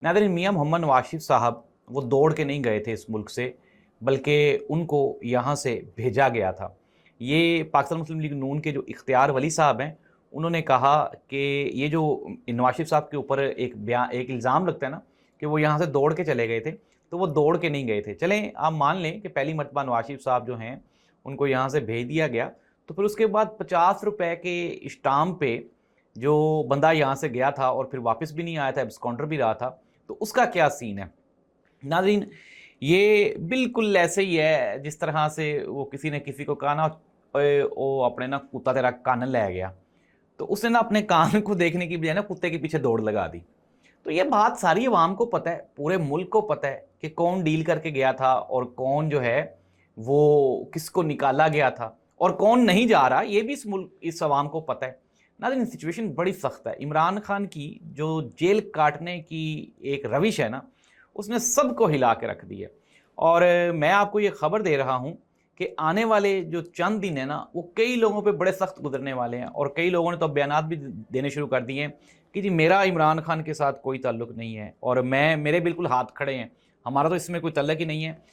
Nadreen, मियाँ मोहम्मद नवाज शरीफ साहब वो दौड़ के नहीं गए थे इस मुल्क से, बल्कि उनको यहाँ से भेजा गया था। ये पाकिस्तान मुस्लिम लीग नून के जो इख्तियार वली साहब हैं, उन्होंने कहा कि ये जो नवाज शरीफ साहब के ऊपर एक इल्ज़ाम लगता है ना कि वो यहाँ से दौड़ के चले गए थे, तो वो दौड़ के नहीं गए थे। चलें आप मान लें कि पहली मर्तबा नवाज शरीफ साहब जो हैं, उनको यहाँ से भेज दिया गया, तो फिर उसके बाद ₹50 के स्टाम्प पे जो बंदा यहाँ से गया था और फिर वापस भी नहीं आया था, एब्सकॉन्डर भी रहा था, तो उसका क्या सीन है? नाज़रीन, ये बिल्कुल ऐसे ही है जिस तरह से वो किसी ने किसी को कहा ना, ओए ओ अपने ना कुत्ता तेरा कान लै गया, तो उसने ना अपने कान को देखने की बजाय ना कुत्ते के पीछे दौड़ लगा दी। तो ये बात सारी अवाम को पता है, पूरे मुल्क को पता है कि कौन डील करके गया था और कौन जो है वो किसको निकाला गया था और कौन नहीं जा रहा, ये भी इस अवाम को पता है। नाज़रीन, सिचुएशन बड़ी सख्त है। इमरान खान की जो जेल काटने की एक रविश है ना, उसने सबको हिला के रख दी है। और मैं आपको ये खबर दे रहा हूँ कि आने वाले जो चंद दिन है ना, वो कई लोगों पे बड़े सख्त गुजरने वाले हैं और कई लोगों ने तो बयानात भी देने शुरू कर दिए हैं कि जी मेरा इमरान खान के साथ कोई ताल्लुक नहीं है और मेरे बिल्कुल हाथ खड़े हैं, हमारा तो इसमें कोई ताल्लुक ही नहीं है।